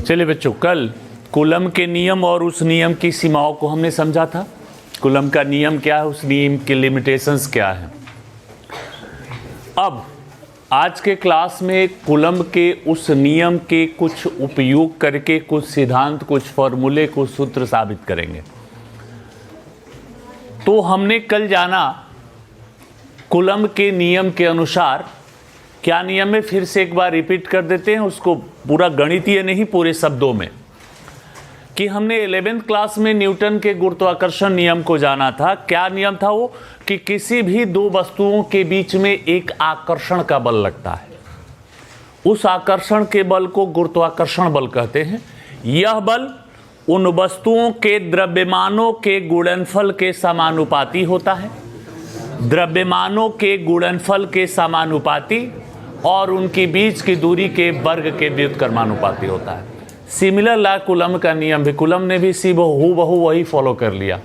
चलिए बच्चों, कल कूलम के नियम और उस नियम की सीमाओं को हमने समझा था। कूलम का नियम क्या है, उस नियम के लिमिटेशंस क्या है। अब आज के क्लास में कूलम के उस नियम के कुछ उपयोग करके कुछ सिद्धांत, कुछ फॉर्मूले, कुछ सूत्र साबित करेंगे। तो हमने कल जाना कूलम के नियम के अनुसार क्या नियम है, फिर से एक बार रिपीट कर देते हैं उसको, पूरा गणितीय नहीं, पूरे शब्दों में, कि हमने 11th क्लास में न्यूटन के गुरुत्वाकर्षण नियम को जाना था। क्या नियम था वो, कि किसी भी दो वस्तुओं के बीच में एक आकर्षण का बल लगता है, उस आकर्षण के बल को गुरुत्वाकर्षण बल कहते हैं। यह बल उन वस्तुओं के द्रव्यमानों के गुणनफल के समानुपाती होता है, द्रव्यमानों के गुणनफल के समानुपाती, और उनकी बीच की दूरी के वर्ग के व्युत्क्रमानुपाती होता है। सिमिलर ला कूलम का नियम भी, कूलम ने भी हूबहू वही फॉलो कर लिया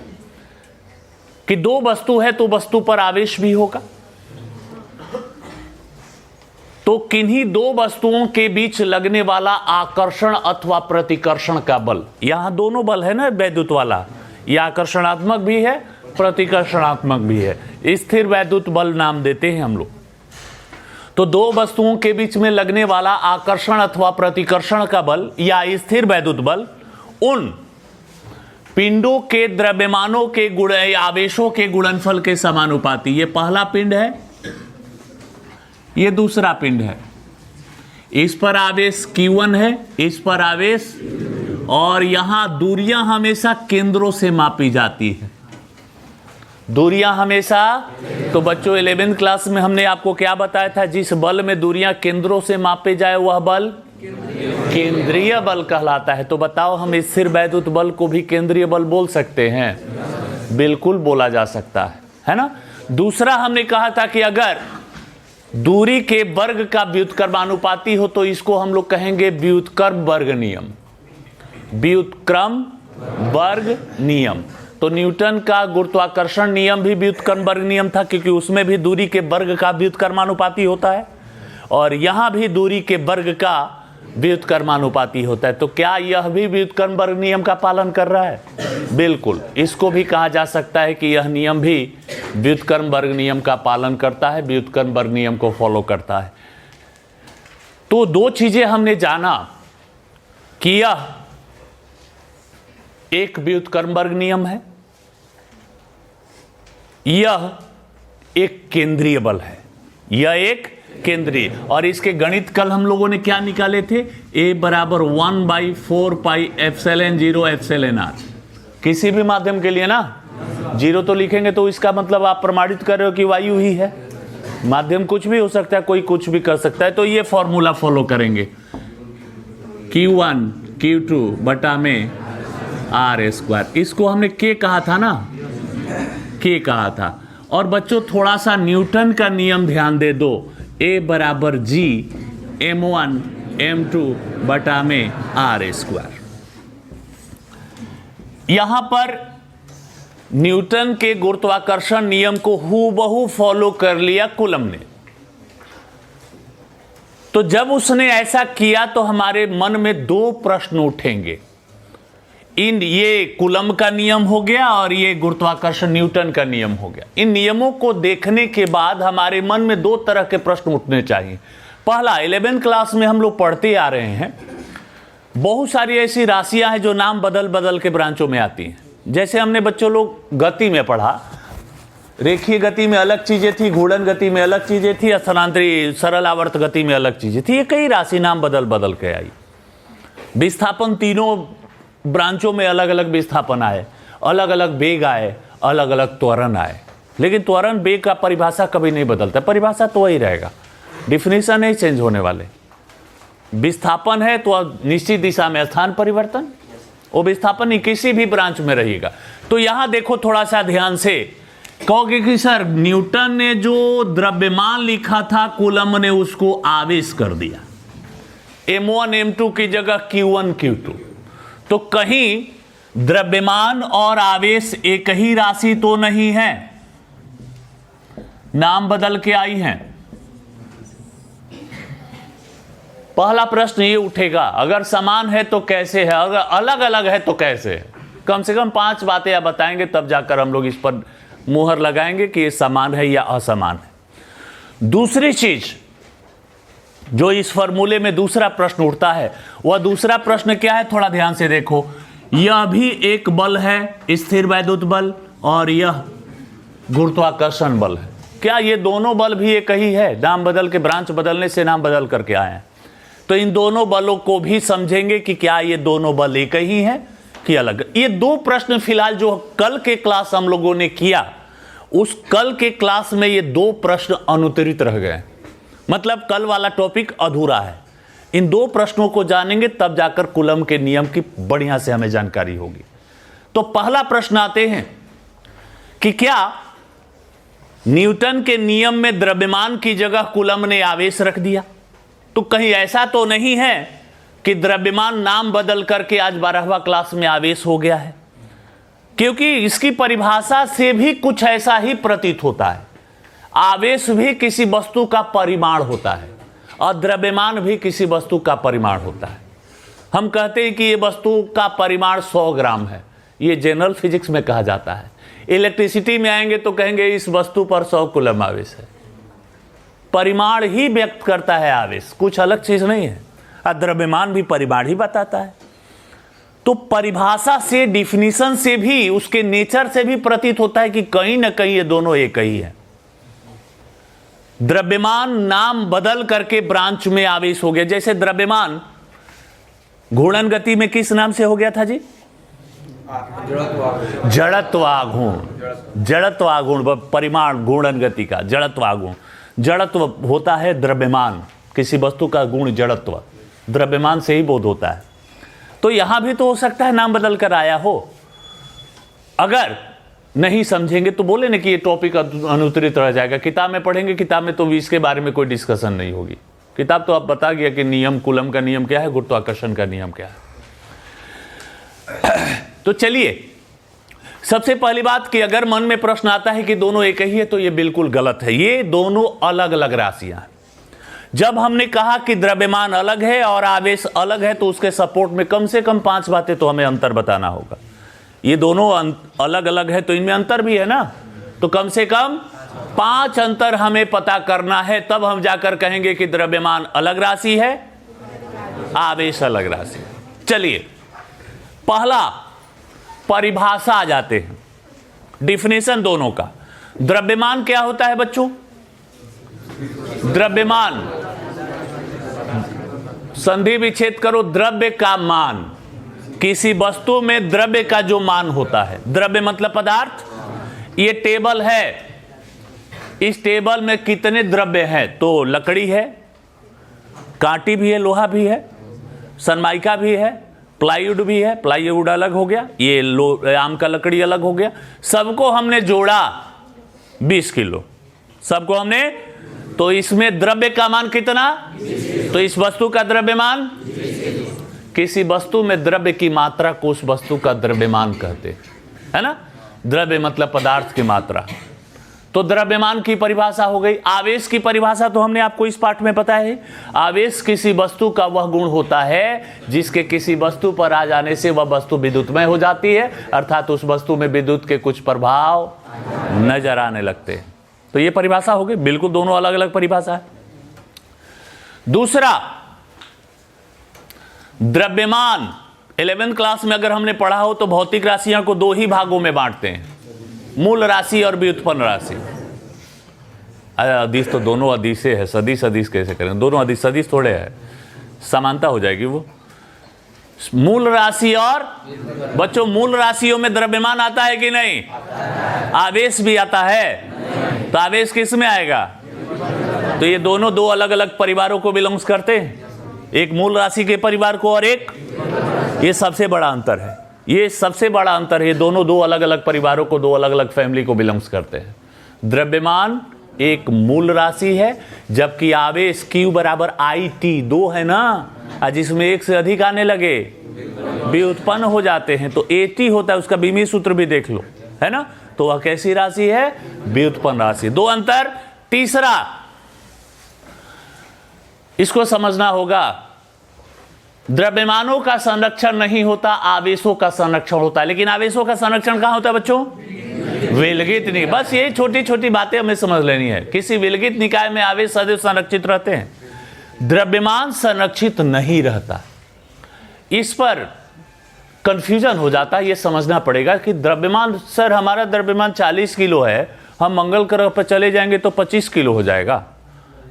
कि दो वस्तु है तो वस्तु पर आवेश भी होगा। तो किन्हीं दो वस्तुओं के बीच लगने वाला आकर्षण अथवा प्रतिकर्षण का बल, यहां दोनों बल है ना वैद्युत वाला, यह आकर्षणात्मक भी है, प्रतिकर्षणात्मक भी है, स्थिर वैद्युत बल नाम देते हैं हम लोग। तो दो वस्तुओं के बीच में लगने वाला आकर्षण अथवा प्रतिकर्षण का बल या स्थिर वैद्युत बल उन पिंडों के द्रव्यमानों के गुण, आवेशों के गुणनफल के समानुपाती। ये पहला पिंड है, ये दूसरा पिंड है, इस पर आवेश Q1 है, इस पर आवेश, और यहां दूरियां हमेशा केंद्रों से मापी जाती है, दूरियां हमेशा। तो बच्चों 11th क्लास में हमने आपको क्या बताया था, जिस बल में दूरियां केंद्रों से मापे जाए वह बल केंद्रीय बल कहलाता है। तो बताओ, हम स्थिर वैद्युत बल को भी केंद्रीय बल बोल सकते हैं? बिल्कुल बोला जा सकता है ना। दूसरा हमने कहा था कि अगर दूरी के वर्ग का व्युत्क्रमानुपाती हो तो इसको हम लोग कहेंगे व्युत्क्रम वर्ग नियम, व्युत्क्रम वर्ग नियम। तो न्यूटन का गुरुत्वाकर्षण नियम भी व्युत्क्रम वर्ग नियम था, क्योंकि उसमें भी दूरी के वर्ग का व्युत्क्रमानुपाती होता है, और यहां भी दूरी के वर्ग का व्युत्क्रमानुपाती होता है। तो क्या यह भी व्युत्क्रम वर्ग नियम का पालन कर रहा है? बिल्कुल। इसको भी कहा जा सकता है कि यह नियम भी व्युत्क्रम वर्ग नियम का पालन करता है, व्युत्क्रम वर्ग नियम को फॉलो करता है। तो दो चीजें हमने जाना कि यह एक व्युत्क्रम वर्ग नियम है, यह एक केंद्रीय बल है, यह एक केंद्रीय। और इसके गणित कल हम लोगों ने क्या निकाले थे, A बराबर 1/4πε0ε r। किसी भी माध्यम के लिए ना, जीरो तो लिखेंगे तो इसका मतलब आप प्रमाणित कर रहे हो कि वायु ही है। माध्यम कुछ भी हो सकता है, कोई कुछ भी कर सकता है। तो ये फॉर्मूला फॉलो करेंगे, Q1 Q2 बटा में R²। इसको हमने K कहा था ना, K कहा था। और बच्चों थोड़ा सा न्यूटन का नियम ध्यान दे दो, A बराबर G M1 M2 बटा में R²। यहां पर न्यूटन के गुरुत्वाकर्षण नियम को हूबहू फॉलो कर लिया कूलम ने। तो जब उसने ऐसा किया तो हमारे मन में दो प्रश्न उठेंगे। ये कूलम का नियम हो गया और ये गुरुत्वाकर्षण न्यूटन का नियम हो गया। इन नियमों को देखने के बाद हमारे मन में दो तरह के प्रश्न उठने चाहिए। पहला, 11th क्लास में हम लोग पढ़ते आ रहे हैं, बहुत सारी ऐसी राशियां हैं जो नाम बदल बदल के ब्रांचों में आती हैं। जैसे हमने बच्चों लोग गति में पढ़ा, रेखीय गति में अलग चीजें थी, घूर्णन गति में अलग चीजें थी, स्थानांतरी सरल आवर्त गति में अलग चीजें थी। ये कई राशि नाम बदल बदल के आई। विस्थापन, तीनों ब्रांचों में अलग अलग विस्थापन आए, अलग अलग वेग आए, अलग अलग त्वरण आए। लेकिन त्वरण वेग का परिभाषा कभी नहीं बदलता, परिभाषा तो वही रहेगा, डिफिनीशन नहीं चेंज होने वाले। विस्थापन है तो निश्चित दिशा में स्थान परिवर्तन, वो विस्थापन ही किसी भी ब्रांच में रहेगा। तो यहां देखो थोड़ा सा ध्यान से, कहोगे कि सर न्यूटन ने जो द्रव्यमान लिखा था कूलम ने उसको आवेश कर दिया, M1 M2 की जगह Q1 Q2। तो कहीं द्रव्यमान और आवेश एक ही राशि तो नहीं है, नाम बदल के आई हैं। पहला प्रश्न ये उठेगा, अगर समान है तो कैसे है, अगर अलग अलग है तो कैसे है। कम से कम 5 बातें आप बताएंगे, तब जाकर हम लोग इस पर मुहर लगाएंगे कि ये समान है या असमान है। दूसरी चीज जो इस फॉर्मूले में दूसरा प्रश्न उठता है, वह दूसरा प्रश्न क्या है, थोड़ा ध्यान से देखो। यह भी एक बल है, स्थिर वैद्युत बल, और यह गुरुत्वाकर्षण बल है। क्या ये दोनों बल भी एक ही है? नाम बदल के, ब्रांच बदलने से नाम बदल करके आए हैं। तो इन दोनों बलों को भी समझेंगे कि क्या ये दोनों बल एक ही हैं कि अलग। ये 2 प्रश्न फिलहाल जो कल के क्लास हम लोगों ने किया, उस कल के क्लास में ये 2 प्रश्न अनुत्तरित रह गए, मतलब कल वाला टॉपिक अधूरा है। इन 2 प्रश्नों को जानेंगे तब जाकर कूलम के नियम की बढ़िया से हमें जानकारी होगी। तो पहला प्रश्न आते हैं कि क्या न्यूटन के नियम में द्रव्यमान की जगह कूलम ने आवेश रख दिया? तो कहीं ऐसा तो नहीं है कि द्रव्यमान नाम बदल करके आज 12वां क्लास में आवेश हो गया है, क्योंकि इसकी परिभाषा से भी कुछ ऐसा ही प्रतीत होता है। आवेश भी किसी वस्तु का परिमाण होता है और द्रव्यमान भी किसी वस्तु का परिमाण होता है। हम कहते हैं कि ये वस्तु का परिमाण 100 ग्राम है, ये जनरल फिजिक्स में कहा जाता है। इलेक्ट्रिसिटी में आएंगे तो कहेंगे इस वस्तु पर 100 कूलम आवेश है। परिमाण ही व्यक्त करता है आवेश, कुछ अलग चीज नहीं है। और द्रव्यमान भी परिमाण ही बताता है। तो परिभाषा से, डिफिनीशन से भी, उसके नेचर से भी प्रतीत होता है कि कहीं ना कहीं ये दोनों एक ही है। द्रव्यमान नाम बदल करके ब्रांच में आवेश हो गया। जैसे द्रव्यमान घूर्णन गति में किस नाम से हो गया था जी? जड़त्वाघूर्ण। जड़त्वाघूर्ण परिमाण घूर्णन गति का जड़त्वाघूर्ण। जड़त्व होता है द्रव्यमान, किसी वस्तु का गुण जड़त्व द्रव्यमान से ही बोध होता है। तो यहां भी तो हो सकता है नाम बदल कर आया हो। अगर नहीं समझेंगे तो बोले ना कि ये टॉपिक अनुत्तरित रह जाएगा। किताब में पढ़ेंगे, किताब में तो इसके बारे में कोई डिस्कशन नहीं होगी। किताब तो आप बता गया कि नियम, कूलम का नियम क्या है, गुरुत्वाकर्षण का नियम क्या है। तो चलिए, सबसे पहली बात कि अगर मन में प्रश्न आता है कि दोनों एक ही है, तो ये बिल्कुल गलत है। ये दोनों अलग अलग राशियां हैं। जब हमने कहा कि द्रव्यमान अलग है और आवेश अलग है, तो उसके सपोर्ट में कम से कम 5 बातें तो हमें अंतर बताना होगा। ये दोनों अलग अलग है तो इनमें अंतर भी है ना, तो कम से कम 5 अंतर हमें पता करना है, तब हम जाकर कहेंगे कि द्रव्यमान अलग राशि है, आवेश अलग राशि है। चलिए, पहला परिभाषा आ जाते हैं, डिफिनेशन दोनों का। द्रव्यमान क्या होता है बच्चों? द्रव्यमान, संधि विच्छेद करो, द्रव्य का मान, किसी वस्तु में द्रव्य का जो मान होता है। द्रव्य मतलब पदार्थ। ये टेबल है, इस टेबल में कितने द्रव्य हैं? तो लकड़ी है, कांटी भी है, लोहा भी है, सनमाइका भी है, प्लाईवुड भी है। प्लाईवुड अलग हो गया, ये आम का लकड़ी अलग हो गया। सबको हमने जोड़ा 20 किलो, सबको हमने, तो इसमें द्रव्य का मान कितना? तो इस वस्तु का द्रव्यमान, किसी वस्तु में द्रव्य की मात्रा को उस वस्तु का द्रव्यमान कहते है ना। द्रव्य मतलब पदार्थ की मात्रा। तो द्रव्यमान की परिभाषा हो गई। आवेश की परिभाषा तो हमने आपको इस पाठ में पता है। आवेश किसी वस्तु का वह गुण होता है जिसके किसी वस्तु पर आ जाने से वह वस्तु विद्युतमय हो जाती है, अर्थात उस वस्तु में विद्युत के कुछ प्रभाव नजर आने लगते हैं। तो ये परिभाषा हो गई। बिल्कुल दोनों अलग अलग परिभाषा है। दूसरा, द्रव्यमान 11th क्लास में अगर हमने पढ़ा हो तो भौतिक राशियां को 2 ही भागों में बांटते हैं, मूल राशि और व्युत्पन्न राशि। अदिश तो दोनों अदिशे है, सदिश अदिश कैसे करें? दोनों अदिश सदिश थोड़े है, समानता हो जाएगी वो। मूल राशि और बच्चों, मूल राशियों में द्रव्यमान आता है कि नहीं? आवेश भी आता है। तो आवेश किस में आएगा? तो ये दोनों 2 अलग अलग परिवारों को बिलोंग्स करते हैं, एक मूल राशि के परिवार को और एक, ये सबसे बड़ा अंतर है। ये सबसे बड़ा अंतर है। दोनों 2 अलग अलग परिवारों को, 2 अलग अलग फैमिली को बिलोंग्स करते हैं। द्रव्यमान एक मूल राशि है, जबकि आवेश Q बराबर IT 2 है ना, जिसमें 1 से अधिक आने लगे व्युत्पन्न हो जाते हैं तो AT होता है। उसका बीमी सूत्र भी देख लो, है ना। तो वह कैसी राशि है? व्युत्पन्न राशि। 2 अंतर। तीसरा, इसको समझना होगा। द्रव्यमानों का संरक्षण नहीं होता, आवेशों का संरक्षण होता है। लेकिन आवेशों का संरक्षण कहां होता है बच्चों? विलगित नहीं। बस ये छोटी छोटी बातें हमें समझ लेनी है। किसी विलगित निकाय में आवेश सदैव संरक्षित रहते हैं, द्रव्यमान संरक्षित नहीं रहता। इस पर कंफ्यूजन हो जाता है। ये समझना पड़ेगा कि द्रव्यमान, सर हमारा द्रव्यमान 40 किलो है, हम मंगल ग्रह पर चले जाएंगे तो 25 किलो हो जाएगा।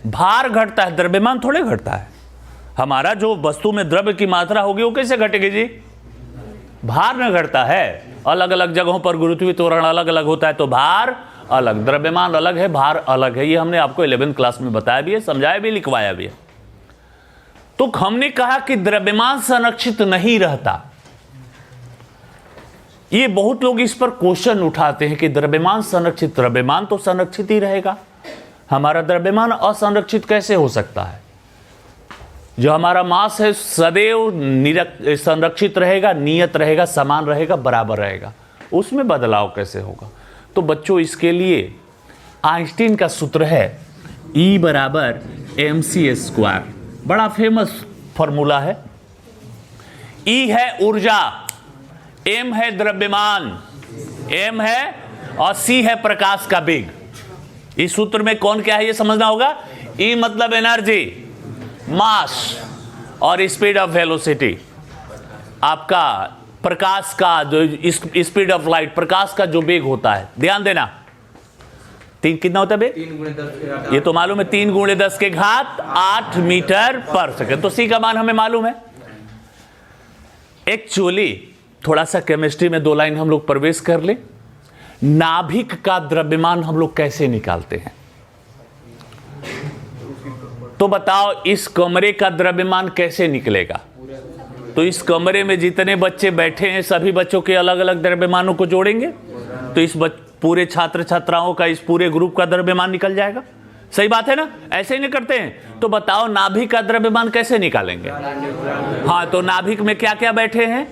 भार घटता है, द्रव्यमान थोड़े घटता है। हमारा जो वस्तु में द्रव्य की मात्रा होगी वो कैसे घटेगी जी? भार न घटता है। अलग अलग जगहों पर गुरुत्वीय त्वरण अलग अलग होता है, तो भार अलग, द्रव्यमान अलग है, भार अलग है। ये हमने आपको 11वीं क्लास में बताया भी है, समझाया भी, लिखवाया भी है। तो हमने कहा कि द्रव्यमान संरक्षित नहीं रहता। ये बहुत लोग इस पर क्वेश्चन उठाते हैं कि द्रव्यमान संरक्षित, द्रव्यमान तो संरक्षित ही रहेगा, हमारा द्रव्यमान असंरक्षित कैसे हो सकता है? जो हमारा मास है सदैव संरक्षित रहेगा, नियत रहेगा, समान रहेगा, बराबर रहेगा, उसमें बदलाव कैसे होगा? तो बच्चों इसके लिए आइंस्टीन का सूत्र है E बराबर mc²। बड़ा फेमस फॉर्मूला है। E है ऊर्जा, m है द्रव्यमान, m है, और c है प्रकाश का वेग। इस सूत्र में कौन क्या है ये समझना होगा। E मतलब एनर्जी, मास, और स्पीड ऑफ वेलोसिटी, आपका प्रकाश का जो स्पीड ऑफ लाइट, प्रकाश का जो वेग होता है, ध्यान देना। कितना होता है वेग? 3 × 10 ये तो मालूम है, 3 × 10⁸ मीटर पर सेकंड। तो सी का मान हमें मालूम है। एक्चुअली थोड़ा सा केमिस्ट्री में 2 लाइन हम लोग प्रवेश कर ले। नाभिक का द्रव्यमान हम लोग कैसे निकालते हैं? तो बताओ इस कमरे का द्रव्यमान कैसे निकलेगा? तो इस कमरे में जितने बच्चे बैठे हैं सभी बच्चों के अलग अलग द्रव्यमानों को जोड़ेंगे तो इस पूरे छात्र छात्राओं का, इस पूरे ग्रुप का द्रव्यमान निकल जाएगा। सही बात है ना? ऐसे ही नहीं करते हैं? तो बताओ नाभिक का द्रव्यमान कैसे निकालेंगे? हाँ, तो नाभिक में क्या क्या बैठे हैं?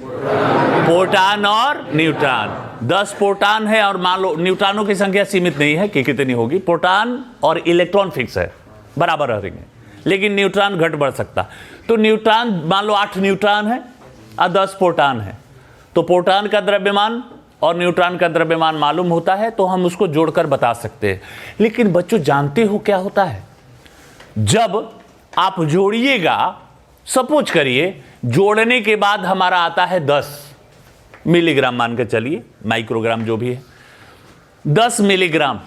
प्रोटॉन और न्यूट्रॉन। 10 प्रोटॉन है, और मान लो न्यूट्रॉनों की संख्या सीमित नहीं है कि कितनी होगी। प्रोटॉन और इलेक्ट्रॉन फिक्स है, बराबर रहेंगे, लेकिन न्यूट्रॉन घट बढ़ सकता। तो न्यूट्रॉन मान लो 8 न्यूट्रॉन है और 10 प्रोटॉन है, तो प्रोटॉन का द्रव्यमान और न्यूट्रॉन का द्रव्यमान मालूम होता है, तो हम उसको जोड़कर बता सकते हैं। लेकिन बच्चों जानते हो क्या होता है? जब आप जोड़िएगा, सपोज करिए जोड़ने के बाद हमारा आता है 10 मिलीग्राम, मान के चलिए, माइक्रोग्राम जो भी है, 10 मिलीग्राम।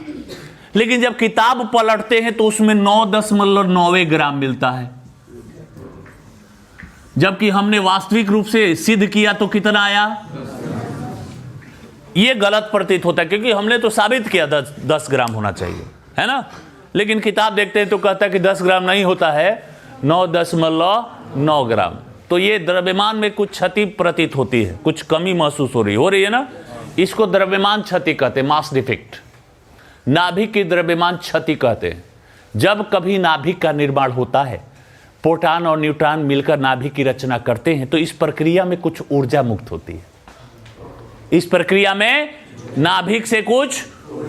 लेकिन जब किताब पलटते हैं तो उसमें 9.9 ग्राम मिलता है, जबकि हमने वास्तविक रूप से सिद्ध किया तो कितना आया? ये गलत प्रतीत होता है, क्योंकि हमने तो साबित किया 10 ग्राम होना चाहिए, है ना? लेकिन किताब देखते हैं तो कहता है कि 10 ग्राम नहीं होता है, 9.9 ग्राम। तो ये द्रव्यमान में कुछ क्षति प्रतीत होती है, कुछ कमी महसूस हो रही है ना? इसको द्रव्यमान क्षति कहते हैं, मास डिफेक्ट। नाभिक की द्रव्यमान क्षति कहते हैं। जब कभी नाभिक का निर्माण होता है, प्रोटॉन और न्यूट्रॉन मिलकर नाभिक की रचना करते हैं, तो इस प्रक्रिया में कुछ ऊर्जा मुक्त होती है। इस प्रक्रिया में नाभिक से कुछ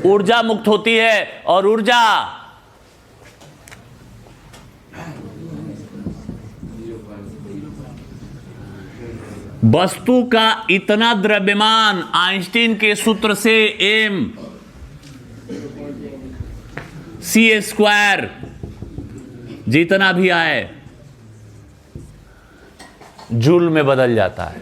ऊर्जा मुक्त होती है, और ऊर्जा वस्तु का इतना द्रव्यमान आइंस्टीन के सूत्र से mc² जितना भी आए जूल में बदल जाता है।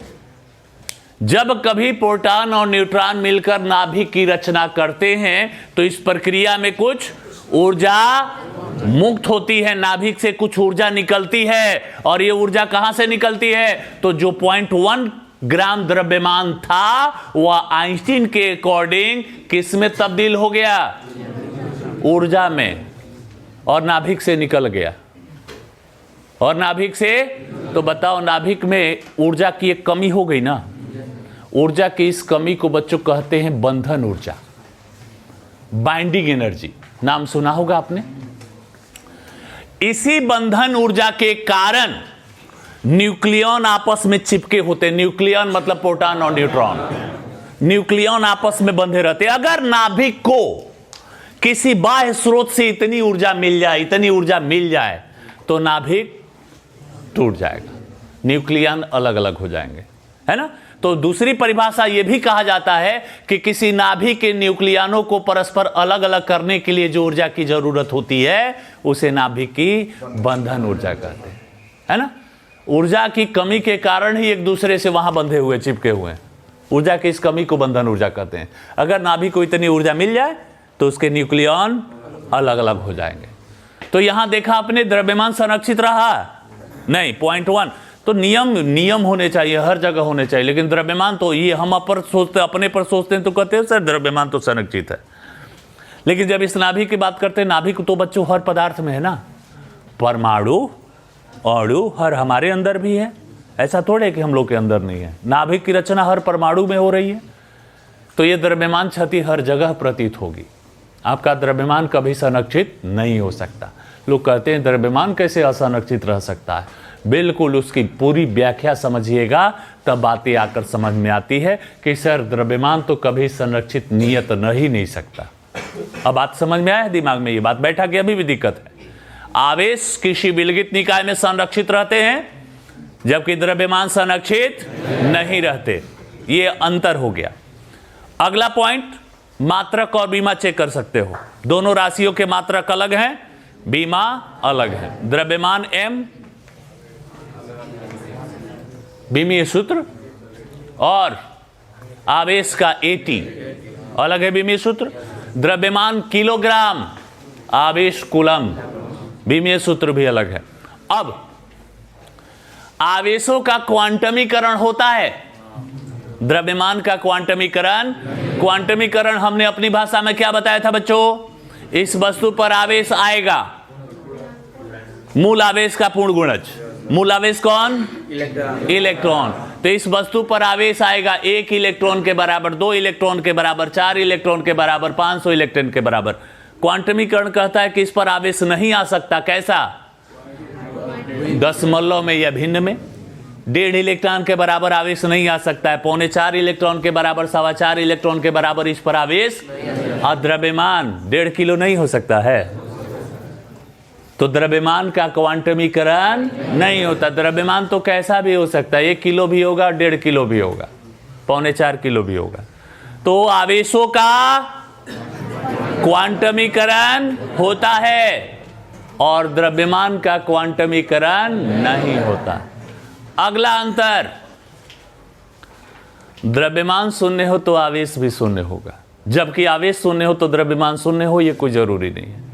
जब कभी प्रोटॉन और न्यूट्रॉन मिलकर नाभिक की रचना करते हैं तो इस प्रक्रिया में कुछ ऊर्जा मुक्त होती है, नाभिक से कुछ ऊर्जा निकलती है। और ये ऊर्जा कहां से निकलती है? तो जो 0.1 ग्राम द्रव्यमान था वह आइंस्टीन के अकॉर्डिंग किस में तब्दील हो गया? ऊर्जा में, और नाभिक से निकल गया। और नाभिक से, तो बताओ नाभिक में ऊर्जा की एक कमी हो गई ना? ऊर्जा की इस कमी को बच्चों कहते हैं बंधन ऊर्जा, बाइंडिंग एनर्जी। नाम सुना होगा आपने। इसी बंधन ऊर्जा के कारण न्यूक्लियन आपस में चिपके होते। न्यूक्लियन मतलब प्रोटॉन और न्यूट्रॉन, न्यूक्लियन आपस में बंधे रहते। अगर नाभिक को किसी बाह्य स्रोत से इतनी ऊर्जा मिल जाए तो नाभिक टूट जाएगा, न्यूक्लियन अलग अलग हो जाएंगे, है ना। तो दूसरी परिभाषा यह भी कहा जाता है कि किसी नाभिक के न्यूक्लियनों को परस्पर अलग अलग करने के लिए जो ऊर्जा की जरूरत होती है उसे नाभिक की बंधन ऊर्जा कहते हैं, है ना। ऊर्जा की कमी के कारण ही एक दूसरे से वहां बंधे हुए, चिपके हुए हैं। ऊर्जा की इस कमी को बंधन ऊर्जा कहते हैं। अगर नाभिक को इतनी ऊर्जा मिल जाए तो उसके न्यूक्लियन अलग अलग हो जाएंगे। तो यहां देखा आपने, द्रव्यमान संरक्षित रहा नहीं, पॉइंट 1। तो नियम होने चाहिए, हर जगह होने चाहिए, लेकिन द्रव्यमान तो ये हम अपने पर सोचते हैं तो कहते हैं सर द्रव्यमान तो संरक्षित है। लेकिन जब इस नाभिक की बात करते हैं, नाभिक तो बच्चों हर पदार्थ में है ना, परमाणु अणु हर हमारे अंदर भी है, ऐसा थोड़े कि हम लोग के अंदर नहीं है। नाभिक की रचना हर परमाणु में हो रही है, तो ये द्रव्यमान क्षति हर जगह प्रतीत होगी। आपका द्रव्यमान कभी संरक्षित नहीं हो सकता। लोग कहते हैं द्रव्यमान कैसे असंरक्षित रह सकता है, बिल्कुल उसकी पूरी व्याख्या समझिएगा तब बातें आकर समझ में आती है कि सर द्रव्यमान तो कभी संरक्षित नियत रह ही नहीं सकता। अब बात समझ में आया, दिमाग में ये बात बैठा कि अभी भी दिक्कत है। आवेश किसी विलगित निकाय में संरक्षित रहते हैं जबकि द्रव्यमान संरक्षित नहीं रहते, ये अंतर हो गया। अगला पॉइंट, मात्रक और बीमा चेक कर सकते हो। दोनों राशियों के मात्रक अलग हैं, बीमा अलग है। द्रव्यमान m बीमीय सूत्र और आवेश का AT अलग है, बीमीय सूत्र। द्रव्यमान किलोग्राम, आवेश कूलम, बीमीय सूत्र भी अलग है। अब आवेशों का क्वांटमीकरण होता है, द्रव्यमान का क्वांटमीकरण हमने अपनी भाषा में क्या बताया था बच्चों? इस वस्तु पर आवेश आएगा, मूल आवेश का पूर्ण गुणज। मूल आवेश कौन? इलेक्ट्रॉन। तो इस वस्तु पर आवेश आएगा 1 इलेक्ट्रॉन के बराबर, 2 इलेक्ट्रॉन के बराबर, 4 इलेक्ट्रॉन के बराबर, 500 इलेक्ट्रॉन के बराबर। क्वांटमीकरण कहता है कि इस पर आवेश नहीं आ सकता। कैसा? दशमलव में या भिन्न में। 1.5 इलेक्ट्रॉन के बराबर आवेश नहीं आ सकता है, 3.25 इलेक्ट्रॉन के बराबर, 4.25 इलेक्ट्रॉन के बराबर इस पर आवेश। और द्रव्यमान 1.5 किलो नहीं हो सकता है, तो द्रव्यमान का क्वांटमीकरण नहीं होता। द्रव्यमान तो कैसा भी हो सकता है, 1 किलो भी होगा, 1.5 किलो भी होगा, 3.25 किलो भी होगा। तो आवेशों का क्वांटमीकरण होता है और द्रव्यमान का क्वांटमीकरण नहीं होता। अगला अंतर, द्रव्यमान शून्य हो तो आवेश भी शून्य होगा, जबकि आवेश शून्य हो तो द्रव्यमान शून्य हो, यह कोई जरूरी नहीं है।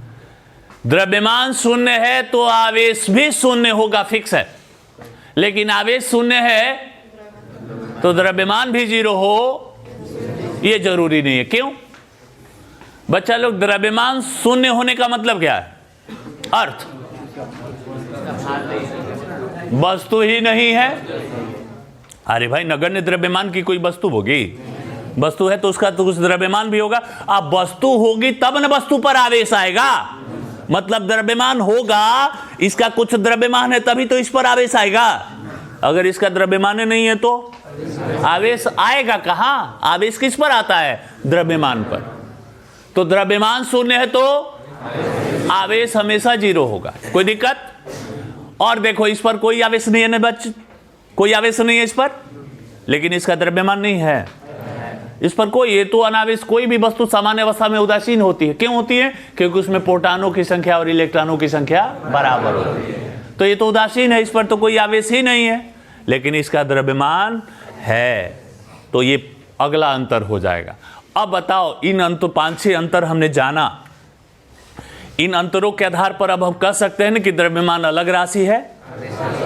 द्रव्यमान शून्य है तो आवेश भी शून्य होगा, फिक्स है। लेकिन आवेश शून्य है तो द्रव्यमान भी 0 हो, यह जरूरी नहीं है। क्यों? बच्चा लोग, द्रव्यमान शून्य होने का मतलब क्या है? अर्थ वस्तु ही नहीं है। अरे भाई, नगण्य द्रव्यमान की कोई वस्तु होगी? वस्तु है तो उसका तो कुछ द्रव्यमान भी होगा। अब वस्तु होगी तब न वस्तु पर आवेश आएगा, मतलब द्रव्यमान होगा, इसका कुछ द्रव्यमान है तभी तो इस पर आवेश आएगा। अगर इसका द्रव्यमान नहीं है तो आवेश आएगा कहां? आवेश किस पर आता है? द्रव्यमान पर। तो द्रव्यमान शून्य है तो आवेश हमेशा 0 होगा। कोई दिक्कत? और देखो, इस पर कोई आवेश नहीं है ना बच्चे, कोई आवेश नहीं है इस पर, लेकिन इसका द्रव्यमान नहीं है। इस पर कोई, ये तो अनावेश, कोई भी वस्तु सामान्य अवस्था में उदासीन होती है। क्यों होती है? क्योंकि उसमें प्रोटॉनों की संख्या और इलेक्ट्रॉनों की संख्या बराबर होती है, तो ये तो उदासीन है, इस पर तो कोई आवेश ही नहीं है। लेकिन इसका द्रव्यमान है, तो ये अगला अंतर हो जाएगा। अब बताओ, इन अंतर 5-6 अंतर हमने जाना, इन अंतरों के आधार पर अब हम कह सकते हैं ना कि द्रव्यमान अलग राशि है,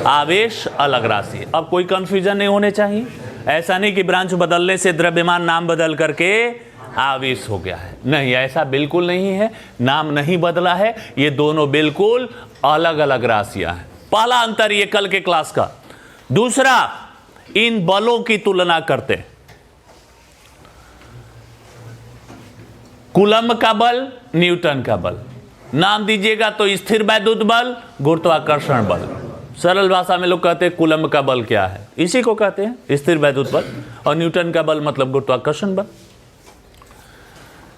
आवेश अलग राशि है। अब कोई कंफ्यूजन नहीं होने चाहिए। ऐसा नहीं कि ब्रांच बदलने से द्रव्यमान नाम बदल करके आवेश हो गया है, नहीं, ऐसा बिल्कुल नहीं है। नाम नहीं बदला है, ये दोनों बिल्कुल अलग अलग राशियां हैं। पहला अंतर ये कल के क्लास का। दूसरा, इन बलों की तुलना करते हैं। कूलम्ब का बल, न्यूटन का बल। नाम दीजिएगा तो स्थिर वैद्युत बल, गुरुत्वाकर्षण बल। सरल भाषा में लोग कहते हैं कूलम्ब का बल क्या है, इसी को कहते हैं स्थिर वैद्युत बल, और न्यूटन का बल मतलब गुरुत्वाकर्षण बल।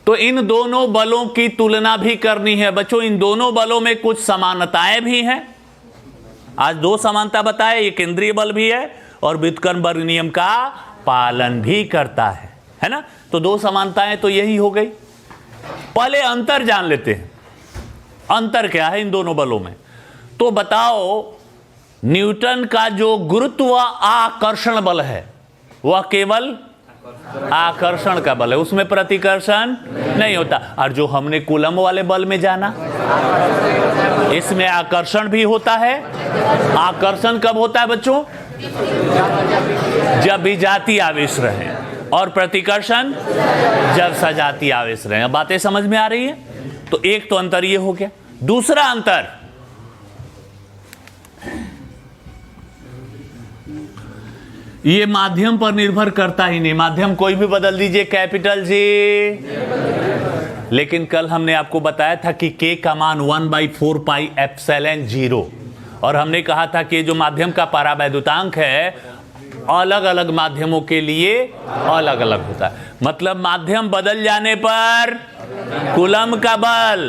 तो इन दोनों बलों की तुलना भी करनी है बच्चों। इन दोनों बलों में कुछ समानताएं भी हैं आज दो समानता बताए, ये केंद्रीय बल भी है और व्युत्क्रमण नियम का पालन भी करता है ना। तो दो समानताएं तो यही हो गई। पहले अंतर जान लेते हैं, अंतर क्या है इन दोनों बलों में। तो बताओ, न्यूटन का जो गुरुत्व आकर्षण बल है वह केवल आकर्षण का बल है, उसमें प्रतिकर्षण नहीं होता। और जो हमने कूलम वाले बल में जाना, इसमें आकर्षण भी होता है। आकर्षण कब होता है बच्चों? जब विजातीय आवेश रहे, और प्रतिकर्षण जब सजातीय आवेश रहे। अब बातें समझ में आ रही है? तो एक तो अंतर ये हो गया। दूसरा अंतर, ये माध्यम पर निर्भर करता ही नहीं। माध्यम कोई भी बदल दीजिए कैपिटल जी, लेकिन कल हमने आपको बताया था कि k का मान 1/4 पाई एप्सिलॉन 0, और हमने कहा था कि जो माध्यम का परावैद्युतांक है अलग अलग माध्यमों के लिए अलग अलग होता है। मतलब माध्यम बदल जाने पर कूलम का बल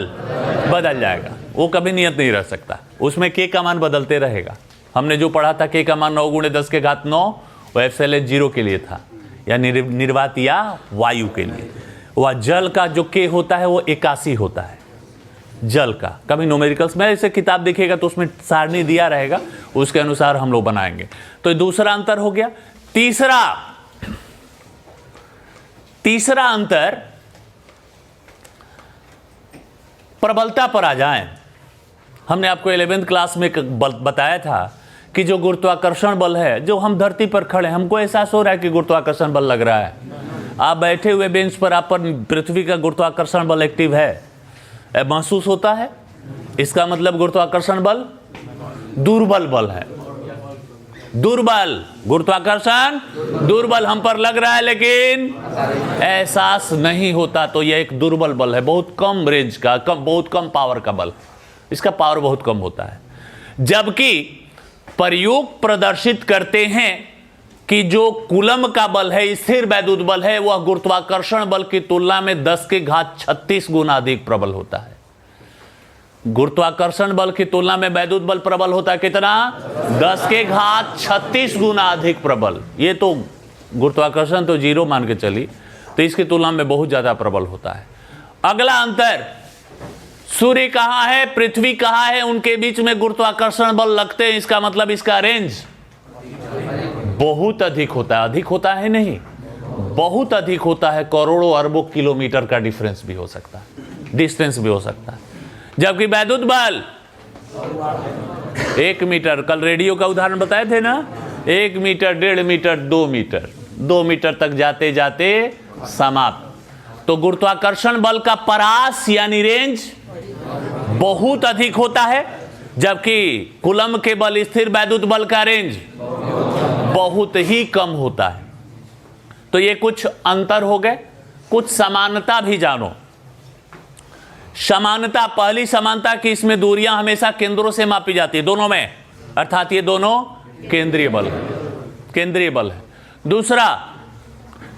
बदल जाएगा, वो कभी नियत नहीं रह सकता। उसमें k का मान बदलते रहेगा। हमने जो पढ़ा था k का मान 9 × 10⁹ वो एप्सिलॉन 0 के लिए था, या निर्वात या वायु के लिए। वह जल का जो k होता है वो 81 होता है जल का। कभी न्यूमेरिकल्स में ऐसे किताब देखिएगा तो उसमें सारणी दिया रहेगा, उसके अनुसार हम लोग बनाएंगे। तो दूसरा अंतर हो गया। तीसरा अंतर प्रबलता पर आ जाएं। हमने आपको 11वीं क्लास में बताया था कि जो गुरुत्वाकर्षण बल है, जो हम धरती पर खड़े, हमको एहसास हो रहा है कि गुरुत्वाकर्षण बल लग रहा है। आप बैठे हुए बेंच पर आप पर पृथ्वी का गुरुत्वाकर्षण बल एक्टिव है, महसूस होता है। इसका मतलब गुरुत्वाकर्षण बल दुर्बल बल है। दुर्बल गुरुत्वाकर्षण दुर्बल हम पर लग रहा है लेकिन एहसास नहीं होता, तो यह एक दुर्बल बल है। बहुत कम रेंज का, बहुत कम पावर का बल, इसका पावर बहुत कम होता है। जबकि प्रयोग प्रदर्शित करते हैं कि जो कूलम का बल है, स्थिर वैद्युत बल है, वह गुरुत्वाकर्षण बल की तुलना में 10⁻36 गुना अधिक प्रबल होता है। गुरुत्वाकर्षण बल की तुलना में वैद्युत बल प्रबल होता है कितना? 10⁻36 गुना अधिक प्रबल। ये तो गुरुत्वाकर्षण तो 0 मान के चली, तो इसकी तुलना में बहुत ज्यादा प्रबल होता है। अगला अंतर, सूर्य कहां है, पृथ्वी कहां है, उनके बीच में गुरुत्वाकर्षण बल लगते हैं। इसका मतलब इसका रेंज बहुत अधिक होता है। अधिक होता है नहीं, बहुत अधिक होता है। करोड़ों अरबों किलोमीटर का डिफरेंस भी हो सकता है, डिस्टेंस भी हो सकता है। जबकि वैद्युत बल 1 मीटर, कल रेडियो का उदाहरण बताए थे ना, 1 मीटर, 1.5 मीटर, 2 मीटर, 2 मीटर तक जाते जाते समाप्त। तो गुरुत्वाकर्षण बल का परास यानी रेंज बहुत अधिक होता है, जबकि कूलम के बल, स्थिर वैद्युत बल का रेंज बहुत ही कम होता है। तो ये कुछ अंतर हो गए। कुछ समानता भी जानो। समानता, पहली समानता की इसमें दूरियां हमेशा केंद्रों से मापी जाती है दोनों में, अर्थात ये दोनों केंद्रीय बल है, केंद्रीय बल है। दूसरा,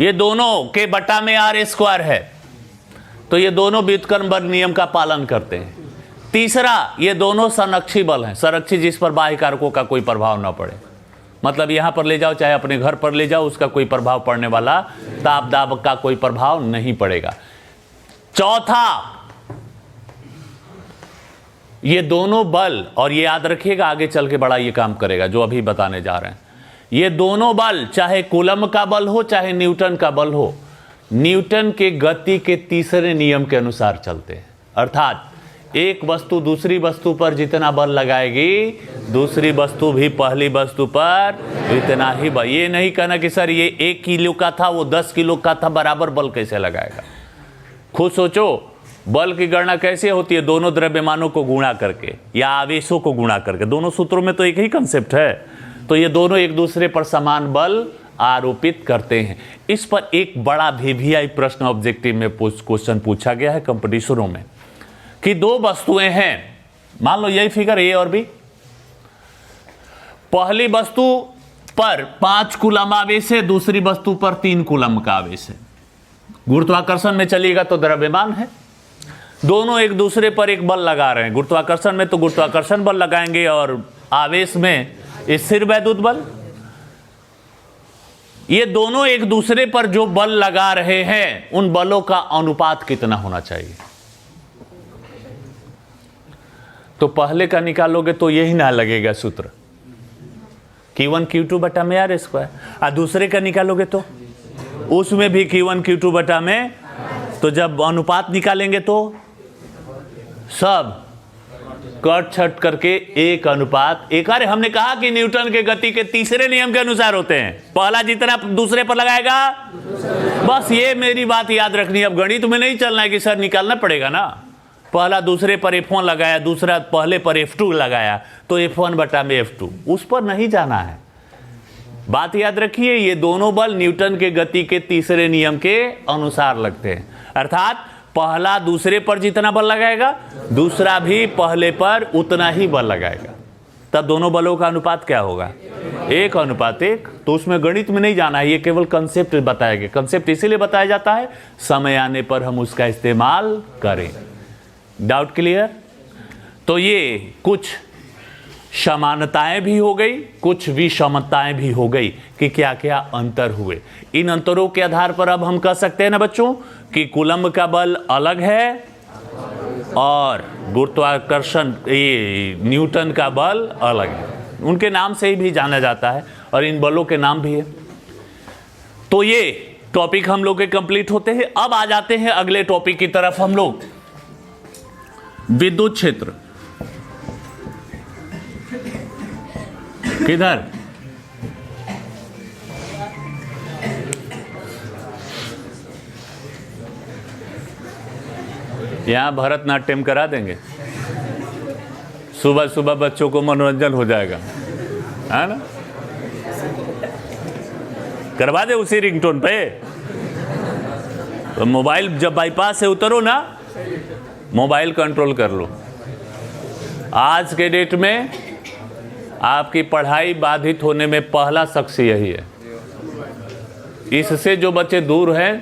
ये दोनों के बटा में r² है, तो ये दोनों व्युत्क्रमण नियम का पालन करते हैं। तीसरा, ये दोनों संरक्षी बल हैं, संरक्षी जिस पर बाह्य कारकों का कोई प्रभाव ना पड़े। मतलब यहां पर ले जाओ चाहे अपने घर पर ले जाओ, उसका कोई प्रभाव पड़ने वाला, ताप दाब का कोई प्रभाव नहीं पड़ेगा। चौथा, ये दोनों बल, और ये याद रखिएगा आगे चल के बड़ा ये काम करेगा जो अभी बताने जा रहे हैं, ये दोनों बल चाहे कूलम का बल हो चाहे न्यूटन का बल हो, न्यूटन के गति के तीसरे नियम के अनुसार चलते हैं। अर्थात एक वस्तु दूसरी वस्तु पर जितना बल लगाएगी, दूसरी वस्तु भी पहली वस्तु पर इतना ही बल। ये नहीं कहना कि सर ये 1 किलो का था वो 10 किलो का था, बराबर बल कैसे लगाएगा। खुद सोचो, बल की गणना कैसे होती है? दोनों द्रव्यमानों को गुणा करके या आवेशों को गुणा करके। दोनों सूत्रों में तो एक ही कंसेप्ट है। तो ये दोनों एक दूसरे पर समान बल आरोपित करते हैं। इस पर एक बड़ा VVI प्रश्न ऑब्जेक्टिव में क्वेश्चन पूछा गया है कंपटीशनों में कि दो वस्तुएं हैं, मान लो यही फिगर A और B। पहली वस्तु पर 5 कूलम आवेश है, दूसरी वस्तु पर 3 कूलम का आवेश है। गुरुत्वाकर्षण में चलिएगा तो द्रव्यमान है, दोनों एक दूसरे पर एक बल लगा रहे हैं। गुरुत्वाकर्षण में तो गुरुत्वाकर्षण बल लगाएंगे और आवेश में स्थिर वैद्युत बल। ये दोनों एक दूसरे पर जो बल लगा रहे हैं उन बलों का अनुपात कितना होना चाहिए। तो पहले का निकालोगे तो यही ना लगेगा सूत्र Q1 Q2 बटा में आर स्क्वायर, और दूसरे का निकालोगे तो उसमें भी Q1 Q2 बटा में, तो जब अनुपात निकालेंगे तो सब कट छट करके 1:1। अरे हमने कहा कि न्यूटन के गति के तीसरे नियम के अनुसार होते हैं, पहला जितना दूसरे पर लगाएगा। बस ये मेरी बात याद रखनी है। अब गणित में नहीं चलना है कि सर निकालना पड़ेगा ना, पहला दूसरे पर F1 लगाया, दूसरा पहले पर F2 लगाया, तो F1 बटा में F2, उस पर नहीं जाना है। बात याद रखिए, ये दोनों बल न्यूटन के गति के तीसरे नियम के अनुसार लगते हैं, अर्थात पहला दूसरे पर जितना बल लगाएगा दूसरा भी पहले पर उतना ही बल लगाएगा, तब दोनों बलों का अनुपात क्या होगा, 1:1। तो उसमें गणित में नहीं जाना है, ये केवल कंसेप्ट बताया गया। कंसेप्ट इसीलिए बताया जाता है समय आने पर हम उसका इस्तेमाल करें। Doubt clear? तो ये कुछ समानताएं भी हो गई, कुछ विषमताएं भी हो गई कि क्या क्या अंतर हुए। इन अंतरों के आधार पर अब हम कह सकते हैं ना बच्चों कि कूलम्ब का बल अलग है और गुरुत्वाकर्षण ये न्यूटन का बल अलग है। उनके नाम से ही भी जाना जाता है और इन बलों के नाम भी है। तो ये टॉपिक हम लोग के कंप्लीट होते हैं। अब आ जाते हैं अगले टॉपिक की तरफ हम लोग, विद्युत क्षेत्र। किधर? यहां भरतनाट्यम करा देंगे, सुबह सुबह बच्चों को मनोरंजन हो जाएगा, है ना? करवा दे उसी रिंगटोन पे। तो मोबाइल जब बाईपास से उतरो ना, मोबाइल कंट्रोल कर लो। आज के डेट में आपकी पढ़ाई बाधित होने में पहला शख्स यही है। इससे जो बच्चे दूर हैं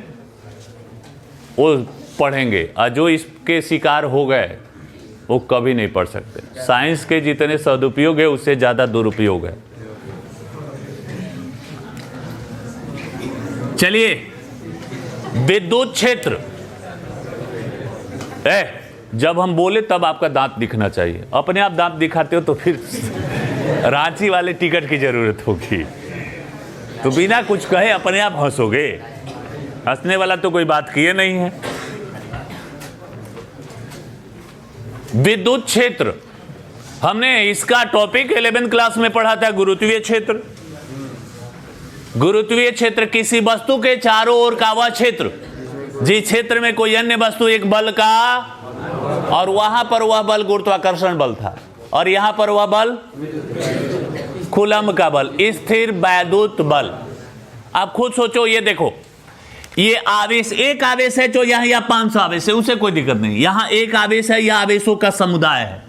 वो पढ़ेंगे, और जो इसके शिकार हो गए वो कभी नहीं पढ़ सकते। साइंस के जितने सदुपयोग है उससे ज़्यादा दुरुपयोग है। चलिए, विद्युत क्षेत्र। जब हम बोले तब आपका दांत दिखना चाहिए। अपने आप दांत दिखाते हो तो फिर रांची वाले टिकट की जरूरत होगी। तो बिना कुछ कहे अपने आप हंसोगे। हंसने वाला तो कोई बात किए नहीं है। विद्युत क्षेत्र, हमने इसका टॉपिक 11th क्लास में पढ़ा था, गुरुत्वीय क्षेत्र। गुरुत्वीय क्षेत्र किसी वस्तु के चारों ओर का वह क्षेत्र जिस क्षेत्र में कोई अन्य वस्तु एक बल का, और वहां पर वह बल गुरुत्वाकर्षण बल था, और यहां पर वह बल कूलम्ब का बल, स्थिर वैद्युत बल। आप खुद सोचो, ये देखो, ये आवेश, एक आवेश है जो यहां या 500 आवेश है, उसे कोई दिक्कत नहीं। यहां एक आवेश है, यह आवेशों का समुदाय है।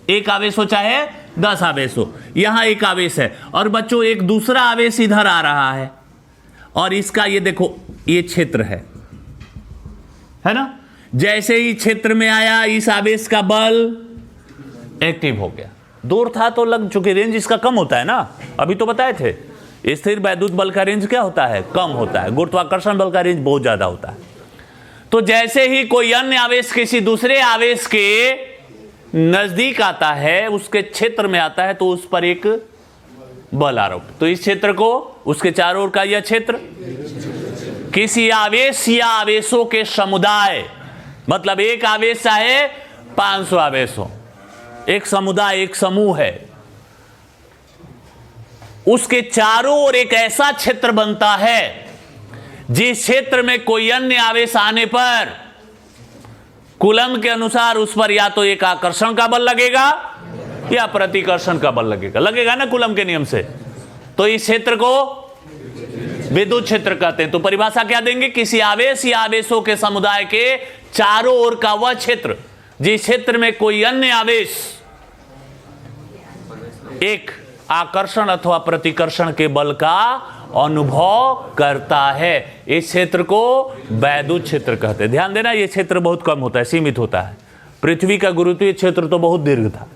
एक आवेश हो चाहे 10 आवेश हो, यहां एक आवेश है। और बच्चों एक दूसरा आवेश इधर आ रहा है, और इसका ये देखो, ये क्षेत्र है ना? जैसे ही क्षेत्र में आया, इस आवेश का बल एक्टिव हो गया। दूर था तो लग, चूंकि रेंज इसका कम होता है ना, अभी तो बताए थे, स्थिर वैद्युत बल का रेंज क्या होता है, कम होता है। गुरुत्वाकर्षण बल का रेंज बहुत ज्यादा होता है। तो जैसे ही कोई अन्य आवेश किसी दूसरे आवेश के नजदीक आता है, उसके क्षेत्र में आता है, तो उस पर एक बल आरोप। तो इस क्षेत्र को, उसके चारों ओर का यह क्षेत्र, किसी आवेश या आवेशों के समुदाय, मतलब एक आवेश चाहे 500 आवेश हो, एक समुदाय, एक समूह है, उसके चारों ओर एक ऐसा क्षेत्र बनता है जिस क्षेत्र में कोई अन्य आवेश आने पर कूलम्ब के अनुसार उस पर या तो एक आकर्षण का बल लगेगा या प्रतिकर्षण का बल लगेगा ना कूलम्ब के नियम से। तो इस क्षेत्र को विद्युत क्षेत्र कहते हैं। तो परिभाषा क्या देंगे? किसी आवेश या आवेशों के समुदाय के चारों ओर का वह क्षेत्र जिस क्षेत्र में कोई अन्य आवेश एक आकर्षण अथवा प्रतिकर्षण के बल का अनुभव करता है, इस क्षेत्र को वैद्युत क्षेत्र कहते हैं। ध्यान देना, यह क्षेत्र बहुत कम होता है, सीमित होता है। पृथ्वी का गुरुत्वीय क्षेत्र तो बहुत दीर्घ था,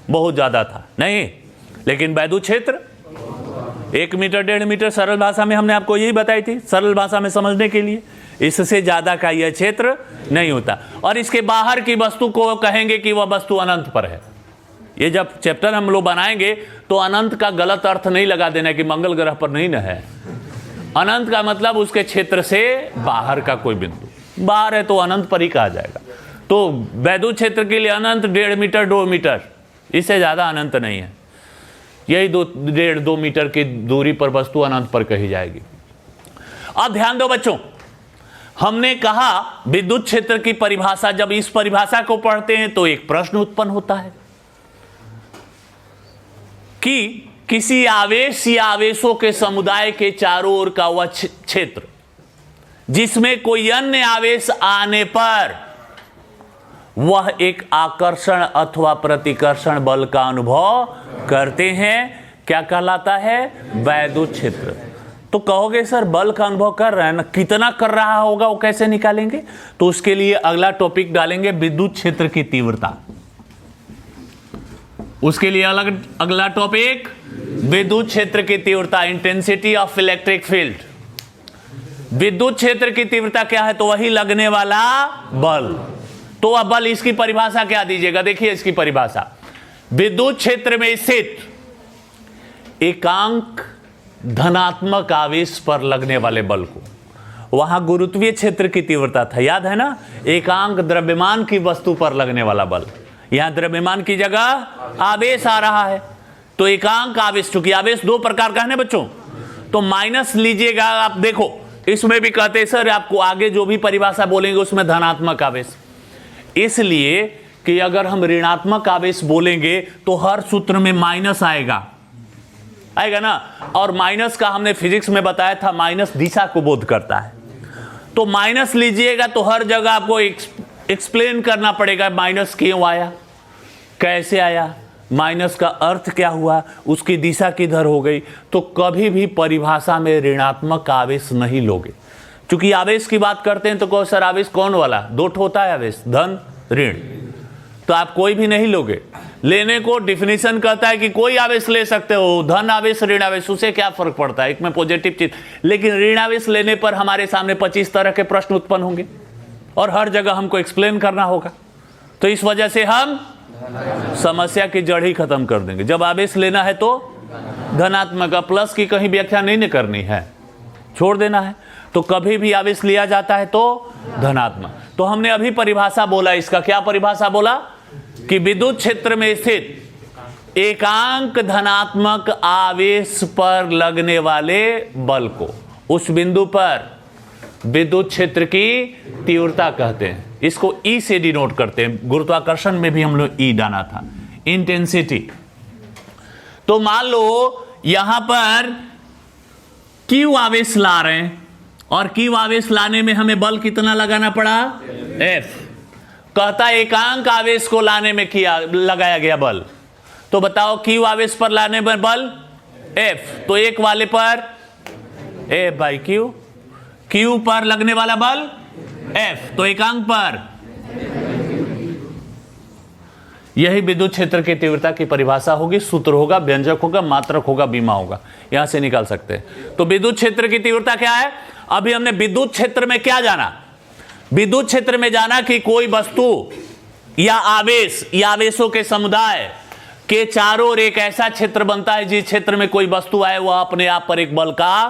बहुत ज्यादा था, नहीं, लेकिन वैद्युत क्षेत्र 1 मीटर 1.5 मीटर, सरल भाषा में हमने आपको यही बताई थी, सरल भाषा में समझने के लिए। इससे ज्यादा का यह क्षेत्र नहीं होता। और इसके बाहर की वस्तु को कहेंगे कि वह वस्तु अनंत पर है। ये जब चैप्टर हम लोग बनाएंगे तो अनंत का गलत अर्थ नहीं लगा देना कि मंगल ग्रह पर नहीं न है। अनंत का मतलब उसके क्षेत्र से बाहर का कोई बिंदु, बाहर है तो अनंत पर ही कहा जाएगा। तो वैद्युत क्षेत्र के लिए अनंत 1.5 मीटर 2 मीटर, इससे ज्यादा अनंत नहीं है। यही 1.5-2 मीटर की दूरी पर वस्तु अनंत पर कही जाएगी। अब ध्यान दो बच्चों, हमने कहा विद्युत क्षेत्र की परिभाषा, जब इस परिभाषा को पढ़ते हैं तो एक प्रश्न उत्पन्न होता है कि किसी आवेश या आवेशों के समुदाय के चारों ओर का वह क्षेत्र जिसमें कोई अन्य आवेश आने पर वह एक आकर्षण अथवा प्रतिकर्षण बल का अनुभव करते हैं, क्या कहलाता है? वैद्युत क्षेत्र। तो कहोगे सर बल का अनुभव कर रहा है ना, कितना कर रहा होगा वो कैसे निकालेंगे? तो उसके लिए अगला टॉपिक डालेंगे विद्युत क्षेत्र की तीव्रता। उसके लिए अगला टॉपिक विद्युत क्षेत्र की तीव्रता, इंटेंसिटी ऑफ इलेक्ट्रिक फील्ड। विद्युत क्षेत्र की तीव्रता क्या है? तो वही लगने वाला बल। तो अब बल, इसकी परिभाषा क्या दीजिएगा? देखिए इसकी परिभाषा, विद्युत क्षेत्र में स्थित एकांक धनात्मक आवेश पर लगने वाले बल को, वहां गुरुत्वीय क्षेत्र की तीव्रता था, याद है ना? एकांक द्रव्यमान की वस्तु पर लगने वाला बल, यहां द्रव्यमान की जगह आवेश आ रहा है। तो एकांक आवेश, चूंकि आवेश 2 प्रकार का है ना बच्चों, तो माइनस लीजिएगा। आप देखो इसमें भी कहते हैं सर आपको आगे जो भी परिभाषा बोलेंगे उसमें धनात्मक आवेश, इसलिए कि अगर हम ऋणात्मक आवेश बोलेंगे तो हर सूत्र में माइनस आएगा ना, और माइनस का हमने फिजिक्स में बताया था, माइनस दिशा को बोध करता है। तो माइनस लीजिएगा तो हर जगह आपको एक्सप्लेन करना पड़ेगा माइनस क्यों आया, कैसे आया, माइनस का अर्थ क्या हुआ, उसकी दिशा किधर हो गई। तो कभी भी परिभाषा में ऋणात्मक आवेश नहीं लोगे। क्योंकि आवेश की बात करते हैं तो कहो सर आवेश कौन वाला? 2 होता है आवेश, धन ऋण, तो आप कोई भी नहीं लोगे। लेने को डिफिनीशन कहता है कि कोई आवेश ले सकते हो, धन आवेश ऋण आवेश, उसे क्या फर्क पड़ता है, एक में पॉजिटिव चीज। लेकिन ऋण आवेश लेने पर हमारे सामने 25 तरह के प्रश्न उत्पन्न होंगे और हर जगह हमको एक्सप्लेन करना होगा। तो इस वजह से हम समस्या की जड़ ही खत्म कर देंगे। जब आवेश लेना है तो धनात्मक, प्लस की कहीं व्याख्या नहीं करनी है, छोड़ देना है। तो कभी भी आवेश लिया जाता है तो धनात्मक। तो हमने अभी परिभाषा बोला, इसका क्या परिभाषा बोला कि विद्युत क्षेत्र में स्थित एकांक धनात्मक आवेश पर लगने वाले बल को, उस बिंदु पर विद्युत क्षेत्र की तीव्रता कहते हैं। इसको ई से डिनोट करते हैं। गुरुत्वाकर्षण में भी हम लोग ई डाला था, इंटेंसिटी। तो मान लो यहां पर क्यू आवेश ला रहे हैं और क्यू आवेश लाने में हमें बल कितना लगाना पड़ा? एफ। कहता एकांक आवेश को लाने में लगाया गया बल। तो बताओ क्यू आवेश पर लाने में बल एफ, तो एक वाले पर एफ बाई क्यू, क्यू पर लगने वाला बल एफ, तो एकांक पर। यही विद्युत क्षेत्र की तीव्रता की परिभाषा होगी। सूत्र होगा, व्यंजक होगा, मात्रक होगा, बीमा होगा, यहां से निकाल सकते हैं। तो विद्युत क्षेत्र की तीव्रता क्या है? अभी हमने विद्युत क्षेत्र में क्या जाना? विद्युत क्षेत्र में जाना कि कोई वस्तु या आवेश या आवेशों के समुदाय के चारों ओर एक ऐसा क्षेत्र बनता है जिस क्षेत्र में कोई वस्तु आए वह अपने आप पर एक बल का।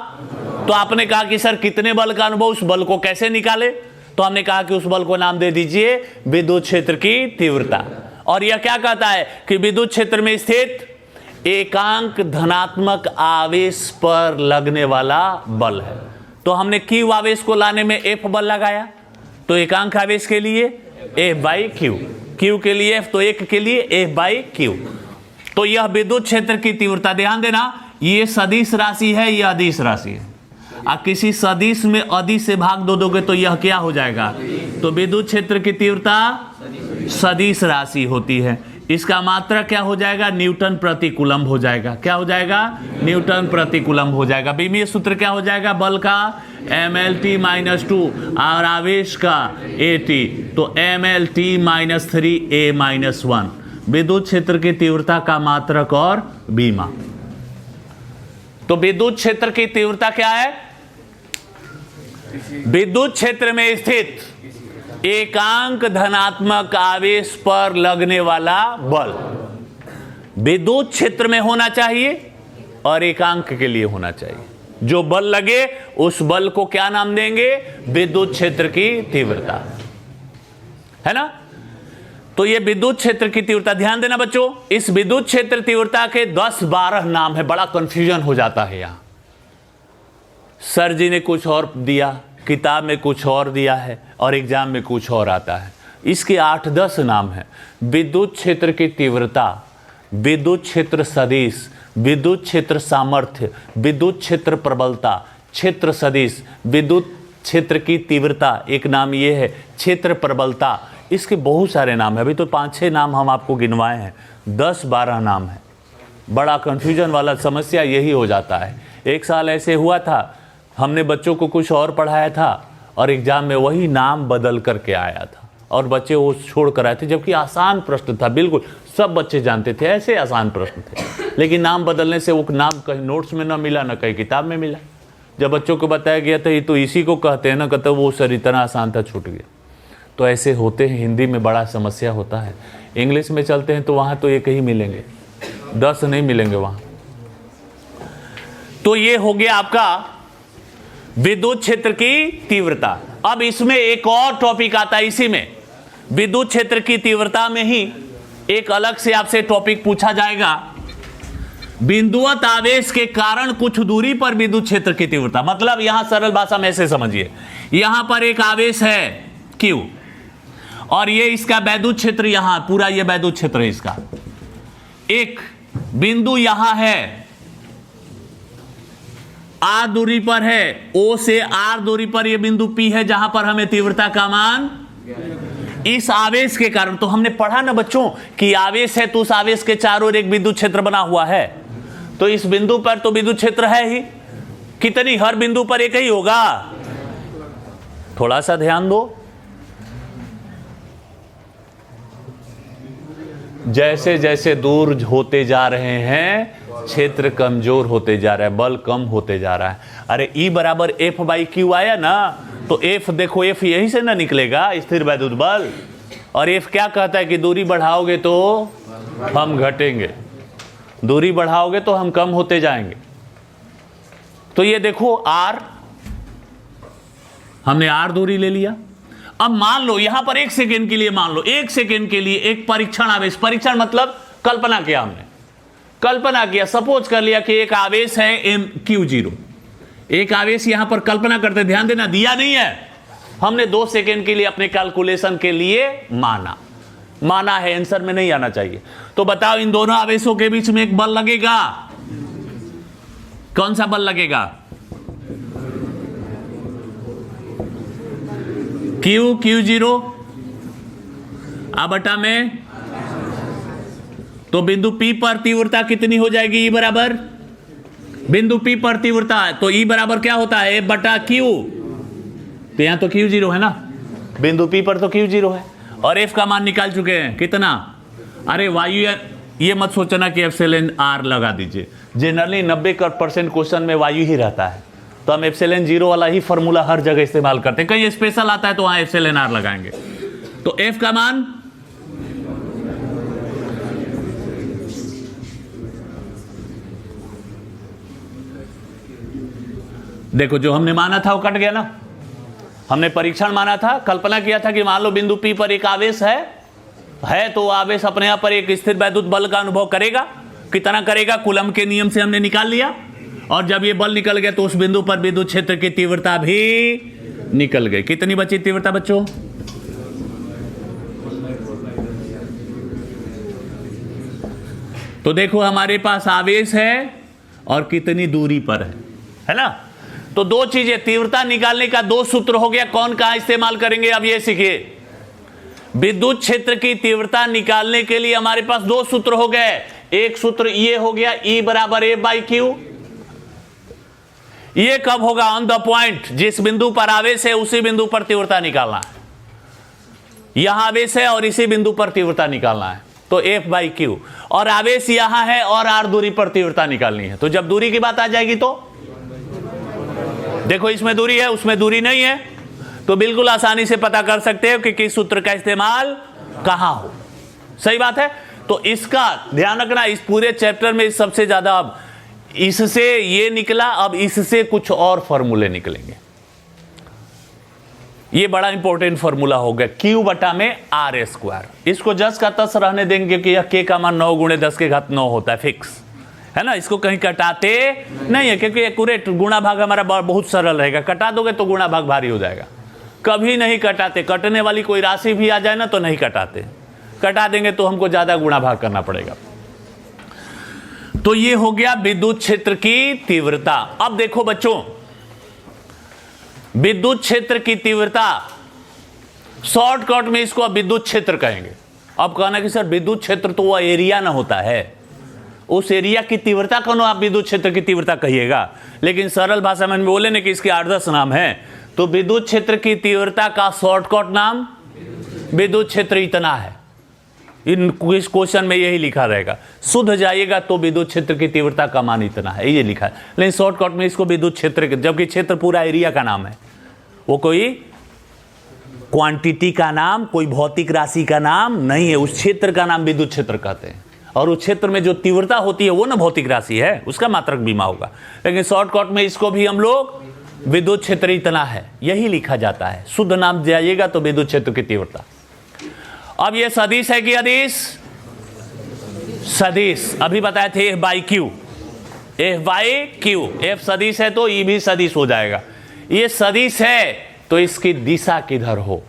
तो आपने कहा कि सर कितने बल का अनुभव, उस बल को कैसे निकाले? तो हमने कहा कि उस बल को नाम दे दीजिए विद्युत क्षेत्र की तीव्रता। और यह क्या कहता है कि विद्युत क्षेत्र में स्थित एकांक धनात्मक आवेश पर लगने वाला बल है। तो हमने क्यू आवेश को लाने में एफ बल लगाया, तो एकांक आवेश के लिए एफ बाई क्यू, क्यू के लिए एफ, तो एक के लिए एफ बाई क्यू। तो यह विद्युत क्षेत्र की तीव्रता। ध्यान देना, ये सदिश राशि है, यह अदिश राशि है। आप किसी सदिश में अदिश से भाग दोगे तो यह क्या हो जाएगा? तो विद्युत क्षेत्र की तीव्रता सदिश राशि होती है। इसका मात्रक क्या हो जाएगा? न्यूटन प्रति कूलम्ब हो जाएगा। क्या हो जाएगा? न्यूटन प्रति कूलम्ब हो जाएगा। बीमीय सूत्र क्या हो जाएगा? बल का mlt-2 और आवेश का at, तो mlt-3 a-1। विद्युत क्षेत्र की तीव्रता का मात्रक और बीमा। तो विद्युत क्षेत्र की तीव्रता क्या है? विद्युत क्षेत्र में स्थित एकांक धनात्मक आवेश पर लगने वाला बल विद्युत क्षेत्र में होना चाहिए और एकांक के लिए होना चाहिए। जो बल लगे उस बल को क्या नाम देंगे? विद्युत क्षेत्र की तीव्रता, है ना। तो ये विद्युत क्षेत्र की तीव्रता, ध्यान देना बच्चों, इस विद्युत क्षेत्र तीव्रता के 10-12 नाम है। बड़ा कंफ्यूजन हो जाता है यहां। सर जी ने कुछ और दिया, किताब में कुछ और दिया है और एग्जाम में कुछ और आता है। इसके 8-10 नाम है। विद्युत क्षेत्र की तीव्रता, विद्युत क्षेत्र सदिश, विद्युत क्षेत्र सामर्थ्य, विद्युत क्षेत्र प्रबलता, क्षेत्र सदिश, विद्युत क्षेत्र की तीव्रता, एक नाम ये है क्षेत्र प्रबलता। इसके बहुत सारे नाम है। अभी तो 5-6 नाम हम आपको गिनवाए हैं, 10-12 नाम है। बड़ा कंफ्यूजन वाला समस्या यही हो जाता है। एक साल ऐसे हुआ था, हमने बच्चों को कुछ और पढ़ाया था और एग्जाम में वही नाम बदल करके आया था और बच्चे वो छोड़ कर आए थे, जबकि आसान प्रश्न था, बिल्कुल सब बच्चे जानते थे, ऐसे आसान प्रश्न थे। लेकिन नाम बदलने से वो नाम कहीं नोट्स में ना मिला, ना कहीं किताब में मिला। जब बच्चों को बताया गया था ये तो इसी को कहते हैं ना, कहते वो सर इतना आसान था, छूट गया। तो ऐसे होते हैं। हिंदी में बड़ा समस्या होता है। इंग्लिश में चलते हैं तो वहाँ तो एक ही मिलेंगे, 10 नहीं मिलेंगे वहाँ। तो ये हो गया आपका विद्युत क्षेत्र की तीव्रता। अब इसमें एक और टॉपिक आता है, इसी में विद्युत क्षेत्र की तीव्रता में ही एक अलग से आपसे टॉपिक पूछा जाएगा। बिंदुवत आवेश के कारण कुछ दूरी पर विद्युत क्षेत्र की तीव्रता। मतलब यहां सरल भाषा में ऐसे समझिए, यहां पर एक आवेश है Q और ये इसका वैद्युत क्षेत्र, यहां पूरा ये वैद्युत क्षेत्र है इसका। एक बिंदु यहां है, R दूरी पर है, O से R दूरी पर यह बिंदु P है जहां पर हमें तीव्रता का मान, इस आवेश के कारण। तो हमने पढ़ा ना बच्चों कि आवेश है तो उस आवेश के चारों ओर एक विद्युत क्षेत्र बना हुआ है। तो इस बिंदु पर तो विद्युत क्षेत्र है ही, कितनी, हर बिंदु पर एक ही होगा। थोड़ा सा ध्यान दो, जैसे जैसे दूर होते जा रहे हैं क्षेत्र कमजोर होते जा रहा है, बल कम होते जा रहा है। अरे E बराबर F/Q आया ना, तो F देखो, F यही से ना निकलेगा, स्थिर वैद्युत बल। और F क्या कहता है कि दूरी बढ़ाओगे तो हम घटेंगे, दूरी बढ़ाओगे तो हम कम होते जाएंगे। तो ये देखो R, हमने R दूरी ले लिया। अब मान लो यहां पर 1 सेकेंड के लिए, मान लो 1 सेकेंड के लिए एक परीक्षण आवेश, परीक्षण मतलब कल्पना किया, हमने कल्पना किया, सपोज कर लिया कि एक आवेश है Q0, एक आवेश यहां पर कल्पना करते, ध्यान देना दिया नहीं है, हमने 2 सेकेंड के लिए अपने कैलकुलेशन के लिए माना है, आंसर में नहीं आना चाहिए। तो बताओ इन दोनों आवेशों के बीच में एक बल लगेगा, कौन सा बल लगेगा? Q0 बटा में, तो बिंदु P पर तीव्रता कितनी हो जाएगी? E बराबर, बिंदु P पर तीव्रता, तो E बराबर क्या होता है? F बटा Q। तो यहां तो Q0 है ना, बिंदु P पर तो Q0 है और F का मान निकाल चुके हैं, कितना? अरे वायु, ये मत सोचना कि एप्सिलॉन R लगा दीजिए, जनरली 90% क्वेश्चन में वायु ही रहता है, तो हम एप्सिलॉन 0 वाला ही फॉर्मूला हर जगह इस्तेमाल करते हैं। कहीं स्पेशल आता है तो वहां एप्सिलॉन R लगाएंगे। तो F का मान देखो, जो हमने माना था वो कट गया ना, हमने परीक्षण माना था, कल्पना किया था कि मान लो बिंदु P पर एक आवेश है तो आवेश अपने आप पर एक स्थिर वैद्युत बल का अनुभव करेगा। कितना करेगा? कूलम के नियम से हमने निकाल लिया, और जब ये बल निकल गया तो उस बिंदु पर विद्युत क्षेत्र की तीव्रता भी निकल गई। कितनी बची तीव्रता बच्चों? तो देखो हमारे पास आवेश है और कितनी दूरी पर है ना। तो 2 चीजें, तीव्रता निकालने का 2 सूत्र हो गया। कौन कहां इस्तेमाल करेंगे अब ये सीखिए। विद्युत क्षेत्र की तीव्रता निकालने के लिए हमारे पास 2 सूत्र हो गए। एक सूत्र ये हो गया, E बराबर F/Q। ये कब होगा? ऑन द पॉइंट, जिस बिंदु पर आवेश है उसी बिंदु पर तीव्रता निकालना है। यहां आवेश है और इसी बिंदु पर तीव्रता निकालना है। तो F बाई क्यू, और आवेश यहां है और R दूरी पर तीव्रता निकालनी है। तो जब दूरी की बात आ जाएगी तो देखो इसमें दूरी है उसमें दूरी नहीं है, तो बिल्कुल आसानी से पता कर सकते हो कि किस सूत्र का इस्तेमाल कहां हो। सही बात है। तो इसका ध्यान रखना, इस पूरे चैप्टर में सबसे ज्यादा अब इससे ये निकला, अब इससे कुछ और फॉर्मूले निकलेंगे। ये बड़ा इंपॉर्टेंट फॉर्मूला हो गया Q बटा में R स्क्वायर। इसको जस का तस रहने देंगे कि यह K का मान 9 गुणे 10 के घात 9 होता है, फिक्स है ना। इसको कहीं कटाते नहीं है, क्योंकि एक्यूरेट गुणा भाग हमारा बहुत सरल रहेगा। कटा दोगे तो गुणा भाग भारी हो जाएगा। कभी नहीं कटाते, कटने वाली कोई राशि भी आ जाए ना तो नहीं कटाते, कटा देंगे तो हमको ज्यादा गुणा भाग करना पड़ेगा। तो ये हो गया विद्युत क्षेत्र की तीव्रता। अब देखो बच्चों, विद्युत क्षेत्र की तीव्रता शॉर्टकट में इसको अब विद्युत क्षेत्र कहेंगे। अब कहना कि सर विद्युत क्षेत्र तो वह एरिया ना होता है, उस एरिया की तीव्रता को आप विद्युत क्षेत्र की तीव्रता कहिएगा, लेकिन सरल भाषा में बोले ना कि इसके 8-10 नाम है। तो विद्युत क्षेत्र की तीव्रता का शॉर्टकट नाम विद्युत क्षेत्र इतना है। इन क्वेश्चन में यही लिखा रहेगा, शुद्ध जाइएगा तो विद्युत क्षेत्र की तीव्रता का मान इतना है, ये लिखा है। लेकिन शॉर्टकट में इसको विद्युत क्षेत्र, जबकि क्षेत्र पूरा एरिया का नाम है, वो कोई क्वांटिटी का नाम, कोई भौतिक राशि का नाम नहीं है। उस क्षेत्र का नाम विद्युत क्षेत्र कहते हैं, और उस क्षेत्र में जो तीव्रता होती है वो ना भौतिक राशि है, उसका मात्रक बीमा होगा। लेकिन शॉर्टकट में इसको भी हम लोग विद्युत क्षेत्र इतना है यही लिखा जाता है। शुद्ध नाम जाइएगा तो विद्युत क्षेत्र की तीव्रता। अब ये सदिश है कि अदिश? सदिश। अभी बताए थे F by Q, F by Q. F सदिश है तो E भी सदिश हो जाएगा। ये सदिश है तो इसकी दिशा किधर हो,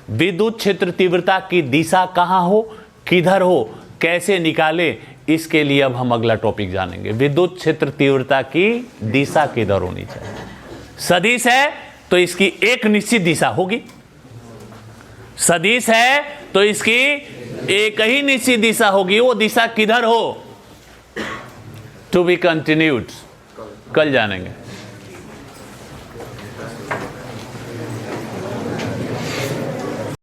विद्युत क्षेत्र तीव्रता की दिशा कहां हो, किधर हो, कैसे निकाले, इसके लिए अब हम अगला टॉपिक जानेंगे। विद्युत क्षेत्र तीव्रता की दिशा किधर होनी चाहिए। सदिश है तो इसकी एक निश्चित दिशा होगी, सदिश है तो इसकी एक ही निश्चित दिशा होगी। वो दिशा किधर हो, टू बी कंटिन्यूड, कल जानेंगे।